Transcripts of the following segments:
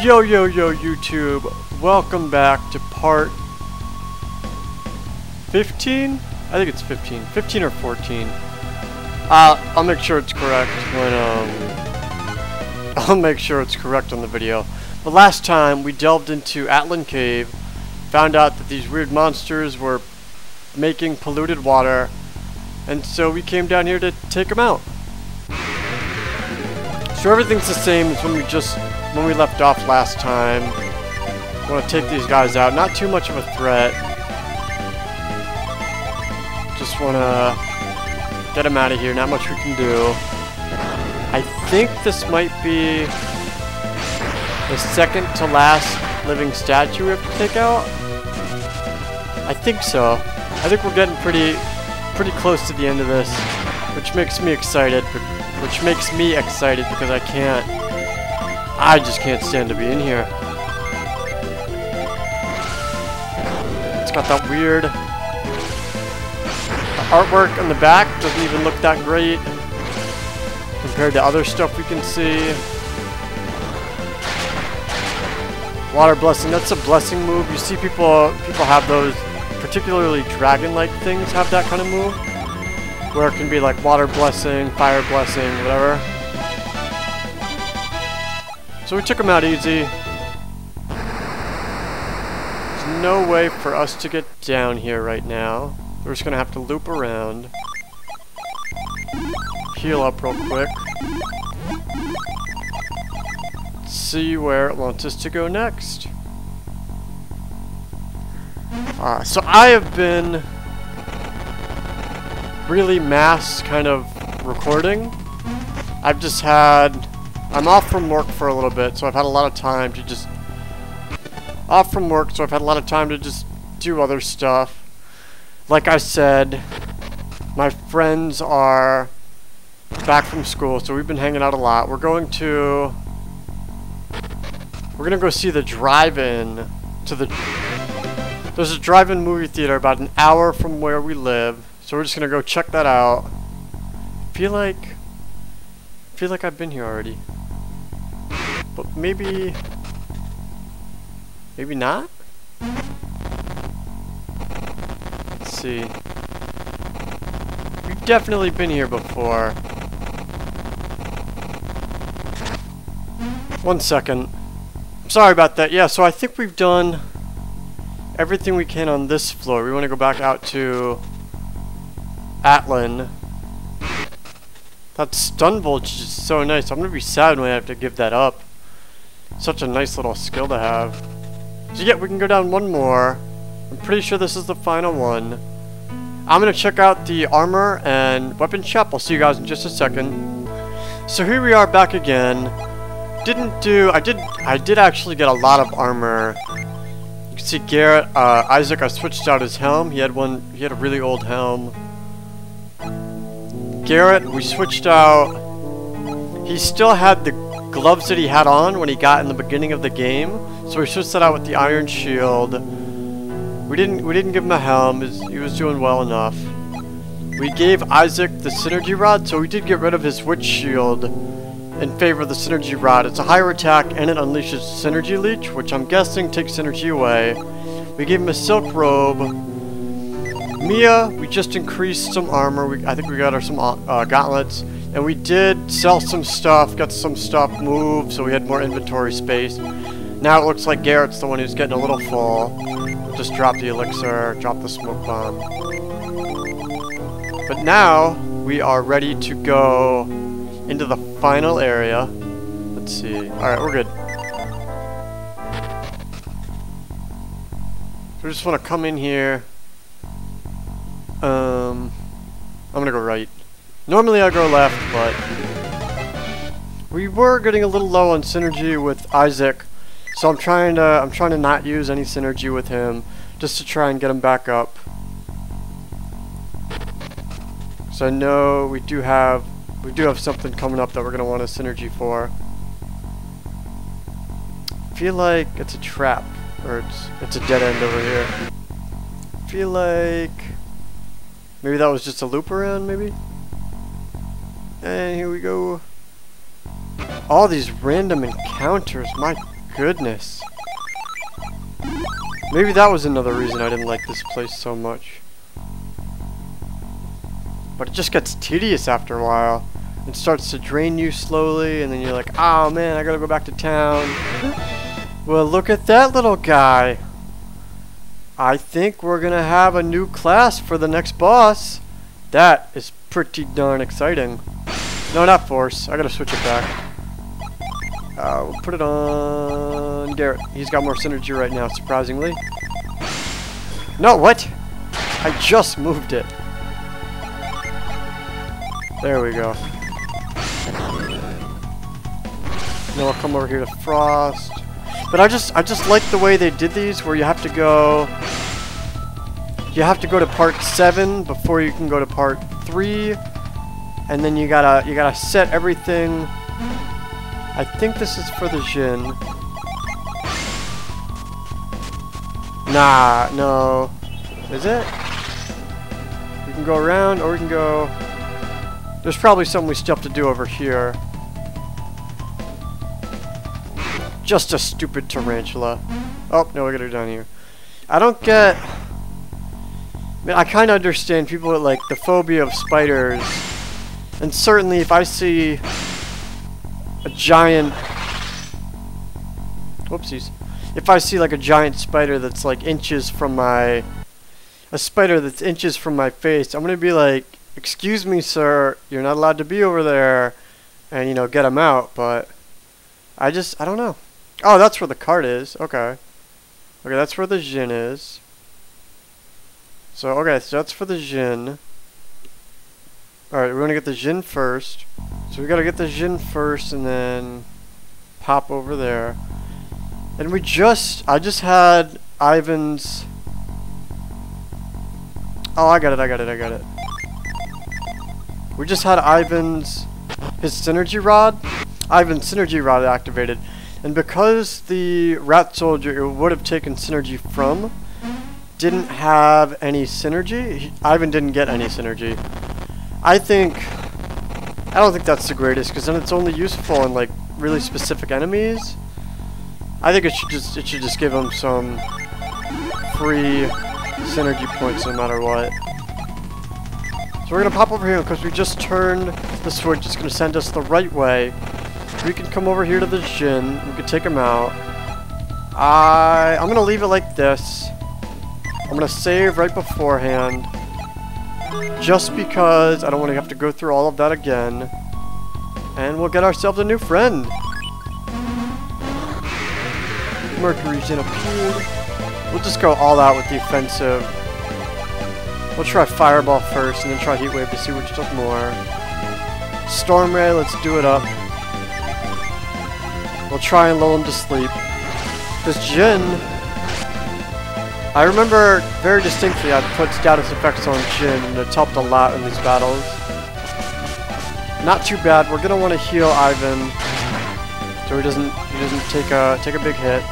Yo YouTube, welcome back to part 15? I think it's 15 or 14. I'll make sure it's correct when I'll make sure it's correct on the video. But last time we delved into Atlin cave, found out that these weird monsters were making polluted water, and so we came down here to take them out. So everything's the same as when we left off last time. I want to take these guys out. Not too much of a threat. Just want to get them out of here. Not much we can do. I think this might be the second to last living statue we have to take out. I think so. I think we're getting pretty close to the end of this, which makes me excited. Because I just can't stand to be in here. It's got that weird artwork on the back. Doesn't even look that great compared to other stuff we can see. Water blessing. That's a blessing move. You see people have those, particularly dragon-like things have that kind of move, where it can be like water blessing, fire blessing, whatever. So we took them out easy. There's no way for us to get down here right now. We're just gonna have to loop around. Heal up real quick. See where it wants us to go next. So I have been really mass kind of recording. I'm off from work for a little bit, so I've had a lot of time to just do other stuff. Like I said, my friends are back from school, so we've been hanging out a lot. We're gonna go see the drive-in there's a drive-in movie theater about an hour from where we live, so we're just gonna go check that out. Feel like I've been here already. But maybe not? Let's see. We've definitely been here before. 1 second. Sorry about that. Yeah, so I think we've done everything we can on this floor. We want to go back out to Atlin. That stun voltage is so nice. I'm going to be sad when I have to give that up. Such a nice little skill to have. So yeah, we can go down one more. I'm pretty sure this is the final one. I'm going to check out the armor and weapon shop. I'll see you guys in just a second. So here we are back again. I did actually get a lot of armor. You can see Garrett, Isaac, I switched out his helm. He had a really old helm. Garrett, we switched out. He still had the gloves that he had on when he got in the beginning of the game, so we switched that out with the iron shield. We didn't give him a helm. He was doing well enough. We gave Isaac the synergy rod, so we did get rid of his witch shield in favor of the synergy rod. It's a higher attack and it unleashes synergy leech, which I'm guessing takes synergy away. We gave him a silk robe. Mia, we just increased some armor. I think we got her some gauntlets. And we did sell some stuff, got some stuff moved, so we had more inventory space. Now it looks like Garrett's the one who's getting a little full. Just drop the elixir, drop the smoke bomb. But now we are ready to go into the final area. Let's see. Alright, we're good. So we just want to come in here. I'm gonna go right. Normally I go left, but we were getting a little low on synergy with Isaac, so I'm trying to not use any synergy with him, just to try and get him back up. So I know we do have something coming up that we're gonna want a synergy for. I feel like it's a trap, or it's a dead end over here. I feel like maybe that was just a loop around, maybe? And here we go. All these random encounters, my goodness. Maybe that was another reason I didn't like this place so much. But it just gets tedious after a while. It starts to drain you slowly, and then you're like, oh man, I gotta go back to town. Well, look at that little guy. I think we're gonna have a new class for the next boss. That is pretty darn exciting. No, not force. I gotta switch it back. We'll put it on Garrett. He's got more synergy right now, surprisingly. No, what? I just moved it. There we go. Then I'll come over here to Frost. But I just like the way they did these, where you have to go to part 7 before you can go to part 3, and then you gotta set everything. I think this is for the Jin. Nah, no. Is it? We can go around, or we can go... There's probably something we still have to do over here. Just a stupid tarantula. Oh, no, we gotta go down here. I don't get... I mean, I kind of understand people with, like, the phobia of spiders. And certainly if I see a giant... Whoopsies. If I see, like, a giant spider that's, like, inches from my... A spider that's inches from my face, I'm gonna be like, excuse me, sir, you're not allowed to be over there. And, you know, get him out, but... I don't know. Oh, that's where the cart is. Okay. Okay, that's where the Jin is. So, okay, so that's for the Jin. Alright, we're gonna get the Jin first. So we gotta get the Jin first and then pop over there. And I just had Ivan's... Oh, I got it. We just had his synergy rod. Ivan's synergy rod activated. And because the rat soldier it would have taken synergy from didn't have any synergy, Ivan didn't get any synergy. I don't think that's the greatest, because then it's only useful in like really specific enemies. I think it should just give him some free synergy points no matter what. So we're gonna pop over here because we just turned the switch. It's gonna send us the right way. We can come over here to the Jin. We can take him out. I'm gonna leave it like this. I'm gonna save right beforehand, just because I don't want to have to go through all of that again. And we'll get ourselves a new friend. Mercury's in appeared. We'll just go all out with the offensive. We'll try Fireball first, and then try Heat Wave to see which does more. Storm Ray, let's do it up. We'll try and lull him to sleep. This Jin, I remember very distinctly I put status effects on Jin, and it's helped a lot in these battles. Not too bad. We're gonna want to heal Ivan, so he doesn't take a big hit.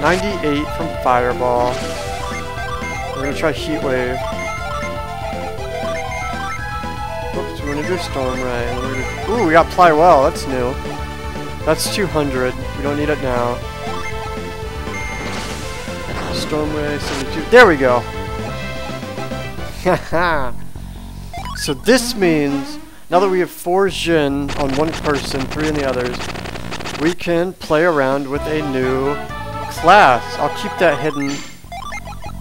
98 from Fireball. We're gonna try Heat Wave. Oops, we're gonna do Storm Ray. Ooh, we got Ply Well. That's new. That's 200. We don't need it now. Storm Ray 72. There we go. Haha. So this means now that we have 4 Jin on one person, 3 on the others, we can play around with a new class. I'll keep that hidden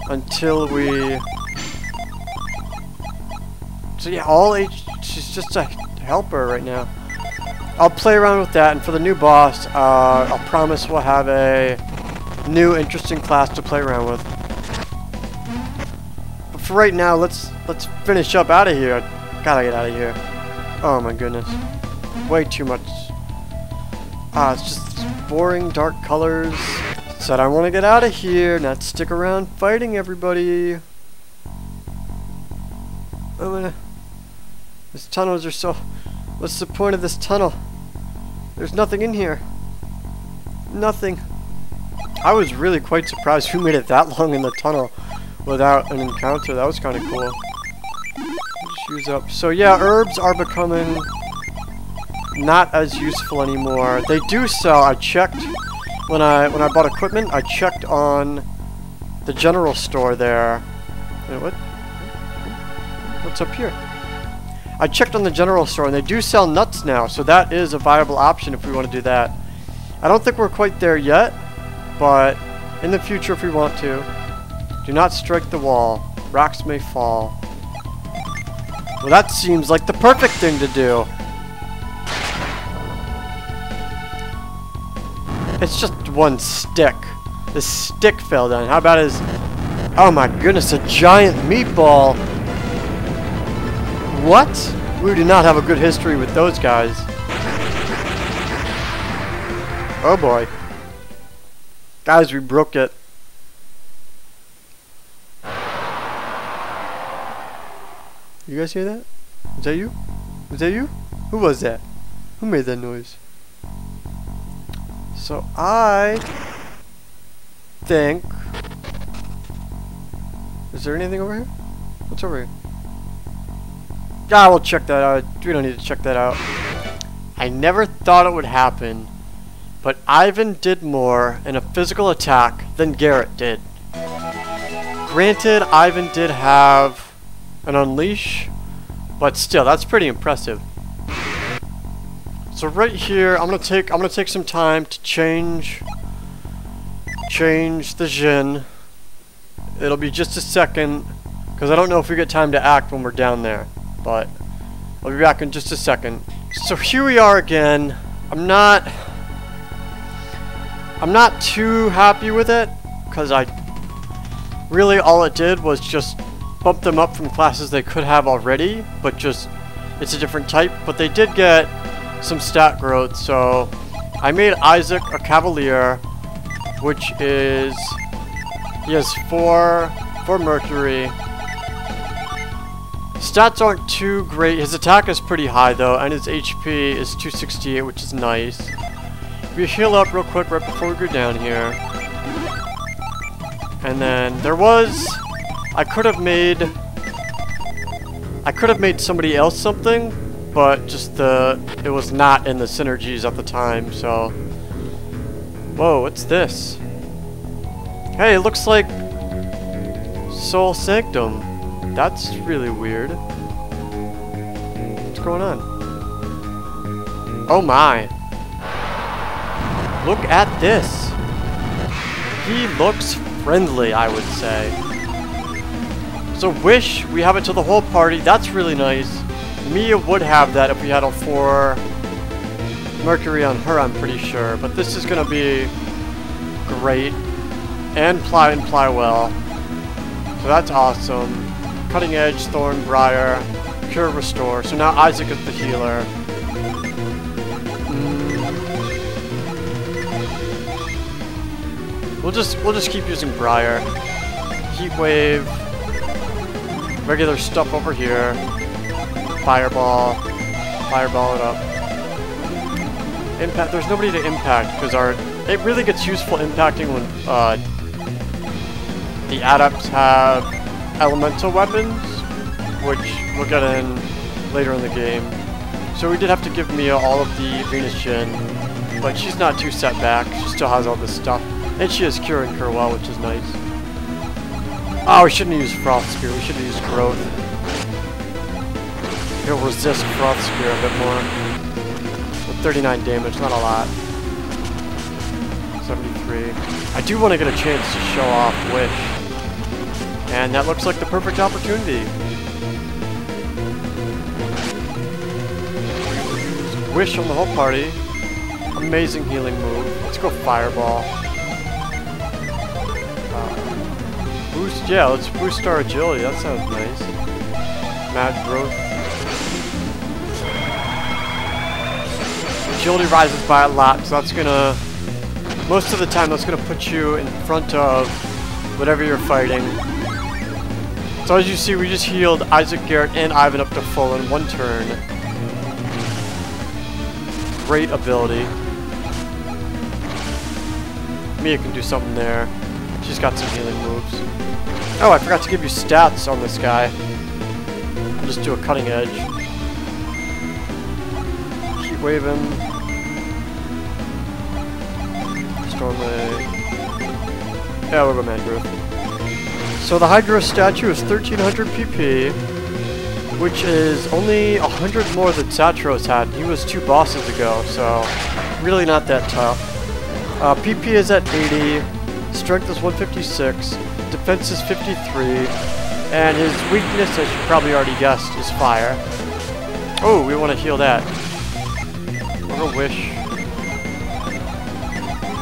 until we... So yeah, she's just a helper right now. I'll play around with that, and for the new boss, I'll promise we'll have a new interesting class to play around with. But for right now, let's finish up out of here. Gotta get out of here. Oh my goodness. Way too much. It's just boring dark colors. Said I want to get out of here, not stick around fighting everybody. These tunnels are so... What's the point of this tunnel? There's nothing in here. Nothing. I was really quite surprised who made it that long in the tunnel without an encounter. That was kind of cool. Just use up. So yeah, herbs are becoming not as useful anymore. They do sell. I checked when I bought equipment. I checked on the general store there. Wait, what's up here? I checked on the general store and they do sell nuts now, so that is a viable option if we want to do that. I don't think we're quite there yet, but in the future if we want to. Do not strike the wall. Rocks may fall. Well, that seems like the perfect thing to do. It's just one stick. The stick fell down. How about his... Oh my goodness, a giant meatball. What? We do not have a good history with those guys. Oh boy. Guys, we broke it. You guys hear that? Was that you? Was that you? Who was that? Who made that noise? So I think... Is there anything over here? What's over here? Yeah, we'll check that out. We don't need to check that out. I never thought it would happen, but Ivan did more in a physical attack than Garrett did. Granted, Ivan did have an unleash, but still, that's pretty impressive. So right here, I'm gonna take some time to change the Jin. It'll be just a second, because I don't know if we get time to act when we're down there, but I'll be back in just a second. So here we are again. I'm not too happy with it, because really all it did was just bump them up from classes they could have already, but just it's a different type. But they did get some stat growth, so I made Isaac a Cavalier, which is he has 4 Mercury. Stats aren't too great. His attack is pretty high though, and his HP is 268, which is nice. We heal up real quick right before we go down here. And then there was... I could have made somebody else something, but just it was not in the synergies at the time, so... Whoa, what's this? Hey, it looks like Soul Sanctum. That's really weird. What's going on? Oh my. Look at this. He looks friendly, I would say. So wish we have it to the whole party. That's really nice. Mia would have that if we had a 4 Mercury on her, I'm pretty sure. But this is going to be great. And ply well. So that's awesome. Cutting Edge, Thorn, Briar, Cure, Restore. So now Isaac is the healer. We'll just keep using Briar. Heat Wave. Regular stuff over here. Fireball. Fireball it up. Impact. There's nobody to impact because it really gets useful impacting when the adepts have elemental weapons, which we'll get in later in the game. So we did have to give Mia all of the Venus Jin, but she's not too set back. She still has all this stuff. And she has Cure and Cure well, which is nice. Oh, we shouldn't have used Frost Spear. We should have used Growth. It'll resist Frost Spear a bit more. With 39 damage, not a lot. 73. I do want to get a chance to show off Wish. And that looks like the perfect opportunity. Wish on the whole party. Amazing healing move. Let's go Fireball. Boost, yeah, let's boost our agility. That sounds nice. Mad Growth. Agility rises by a lot, so that's gonna... Most of the time, that's gonna put you in front of whatever you're fighting. So as you see, we just healed Isaac, Garrett, and Ivan up to full in one turn. Great ability. Mia can do something there. She's got some healing moves. Oh, I forgot to give you stats on this guy. I'll just do a Cutting Edge. Heat wave him. Stormway. Yeah, we'll go Mangrove. So the Hydra statue is 1300 PP, which is only 100 more than Satros had. He was 2 bosses ago, so really not that tough. PP is at 80, strength is 156, defense is 53, and his weakness, as you probably already guessed, is fire. Oh, we want to heal that. We're gonna wish.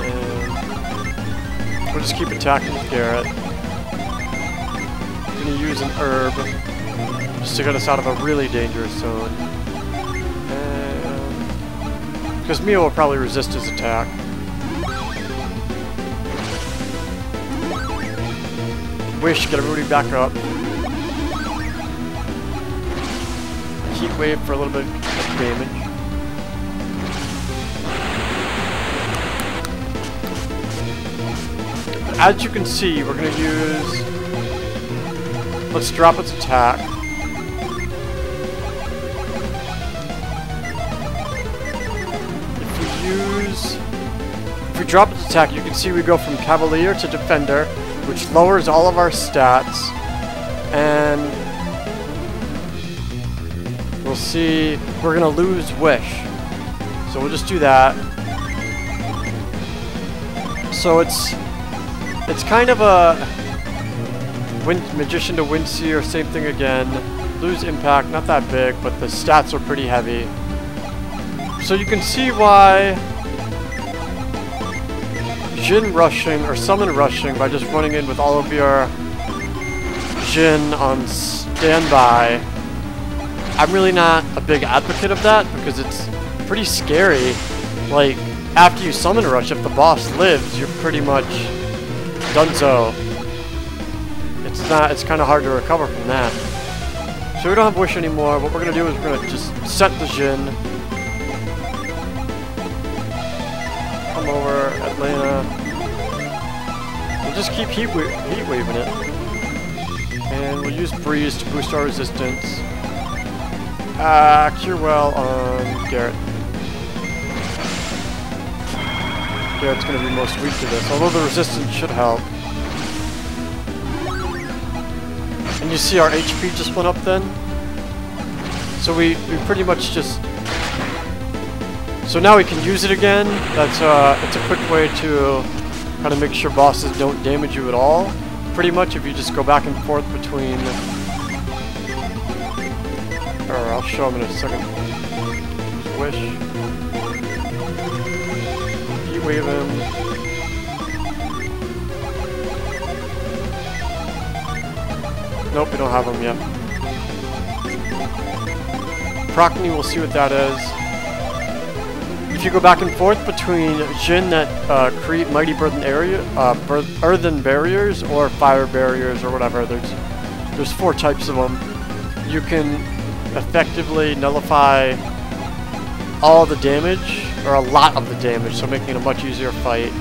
And we'll just keep attacking with Garrett. I'm gonna use an herb just to get us out of a really dangerous zone. Because Mio will probably resist his attack. Wish, get everybody back up. Heat wave for a little bit of damage. As you can see, we're going to use... Let's drop its attack. If we drop its attack, you can see we go from Cavalier to Defender, which lowers all of our stats. And we'll see, we're going to lose Wish. So we'll just do that. So it's kind of a Magician to Windseer, same thing again. Lose Impact, not that big, but the stats are pretty heavy. So you can see why Jin rushing, or summon rushing, by just running in with all of your Jin on standby. I'm really not a big advocate of that, because it's pretty scary. Like, after you summon rush, if the boss lives, you're pretty much donezo. It's kind of hard to recover from that. So we don't have Wish anymore. What we're going to do is we're going to just set the Jin. Come over, Atlanta. We'll just keep heat waving it. And we'll use Breeze to boost our resistance. Cure Well on Garrett. Garrett's going to be most weak to this, although the resistance should help. And you see our HP just went up then? So we pretty much just... So now we can use it again. That's it's a quick way to kind of make sure bosses don't damage you at all. Pretty much if you just go back and forth between... Or I'll show them in a second. Wish. Heat wave him. Nope, we don't have them yet. Procny, we'll see what that is. If you go back and forth between Jin that create mighty earthen barriers or fire barriers or whatever, there's 4 types of them. You can effectively nullify all the damage, or a lot of the damage, so making it a much easier fight.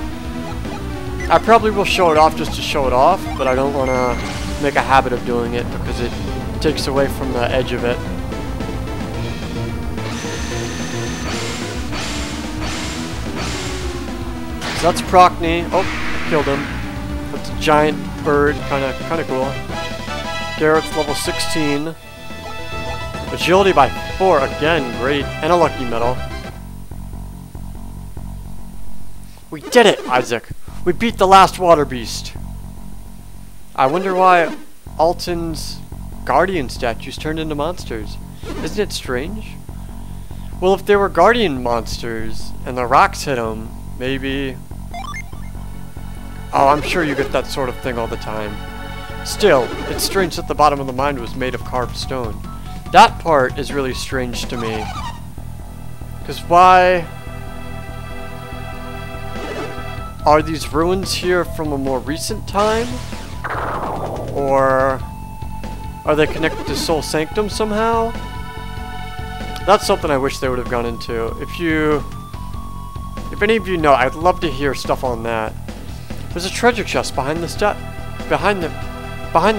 I probably will show it off just to show it off, but I don't want to make a habit of doing it because it takes away from the edge of it. So that's Procny. Oh, killed him. That's a giant bird, kind of cool. Garrett's level 16. Agility by 4, again, great. And a lucky medal. We did it, Isaac! We beat the last water beast! I wonder why Altin's guardian statues turned into monsters. Isn't it strange? Well, if they were guardian monsters, and the rocks hit them, maybe... Oh, I'm sure you get that sort of thing all the time. Still, it's strange that the bottom of the mine was made of carved stone. That part is really strange to me. Because why... Are these ruins here from a more recent time? Or... Are they connected to Soul Sanctum somehow? That's something I wish they would have gone into. If any of you know, I'd love to hear stuff on that. There's a treasure chest behind the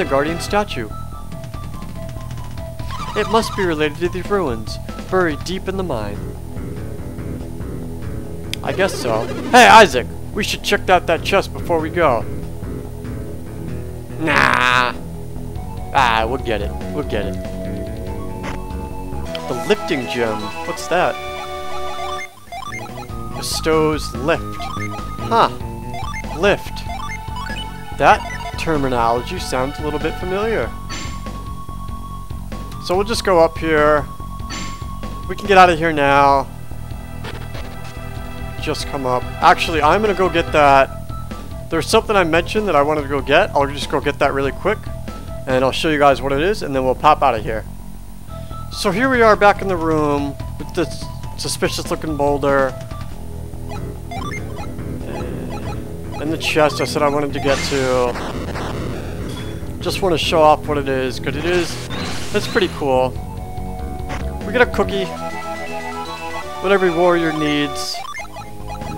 guardian statue. It must be related to these ruins, buried deep in the mine. I guess so. Hey, Isaac! We should check out that chest before we go. Nah. Ah, we'll get it. We'll get it. The lifting gem. What's that? Bestows lift. Huh. Lift. That terminology sounds a little bit familiar. So we'll just go up here. We can get out of here now. Just come up. Actually, I'm gonna go get that. There's something I mentioned that I wanted to go get. I'll just go get that really quick. And I'll show you guys what it is, and then we'll pop out of here. So here we are back in the room with this suspicious looking boulder. And the chest I said I wanted to get to. Just want to show off what it is, because it's pretty cool. We get a cookie. What every warrior needs.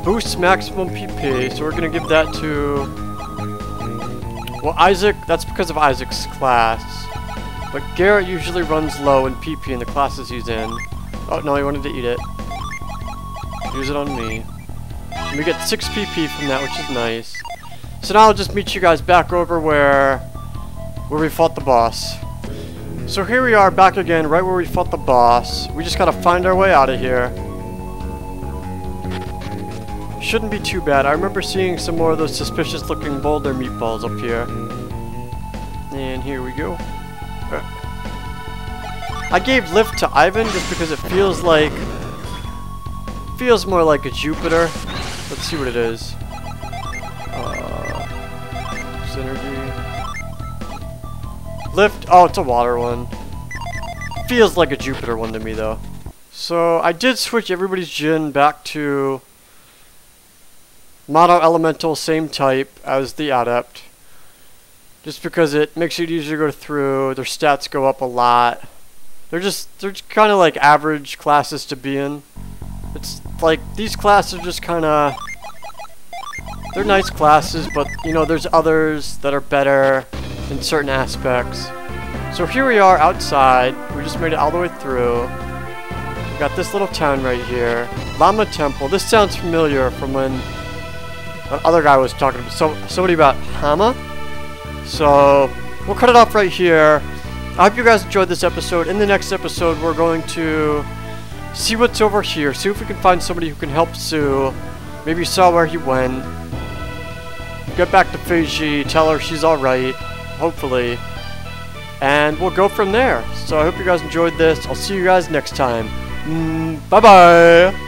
Boosts maximum PP, so we're going to give that to... Well, Isaac, that's because of Isaac's class. But Garrett usually runs low in PP in the classes he's in. Oh, no, he wanted to eat it. Use it on me. And we get 6 PP from that, which is nice. So now I'll just meet you guys back over where we fought the boss. So here we are back again, right where we fought the boss. We just gotta find our way out of here. Shouldn't be too bad. I remember seeing some more of those suspicious looking boulder meatballs up here. And here we go. I gave lift to Ivan just because it feels more like a Jupiter. Let's see what it is. Synergy. Lift. Oh, it's a water one. Feels like a Jupiter one to me though. So I did switch everybody's Jin back to Mono Elemental, same type as the Adept. Just because it makes it easier to go through. Their stats go up a lot. They're kind of like average classes to be in. It's like these classes are just kind of... They're nice classes, but you know, there's others that are better in certain aspects. So here we are outside. We just made it all the way through. We got this little town right here. Hama Temple. This sounds familiar from when the other guy was talking about somebody about Hama. So we'll cut it off right here. I hope you guys enjoyed this episode. In the next episode, we're going to see what's over here. See if we can find somebody who can help Sue. Maybe saw where he went. Get back to Fiji. Tell her she's alright. Hopefully. And we'll go from there. So I hope you guys enjoyed this. I'll see you guys next time. Bye-bye.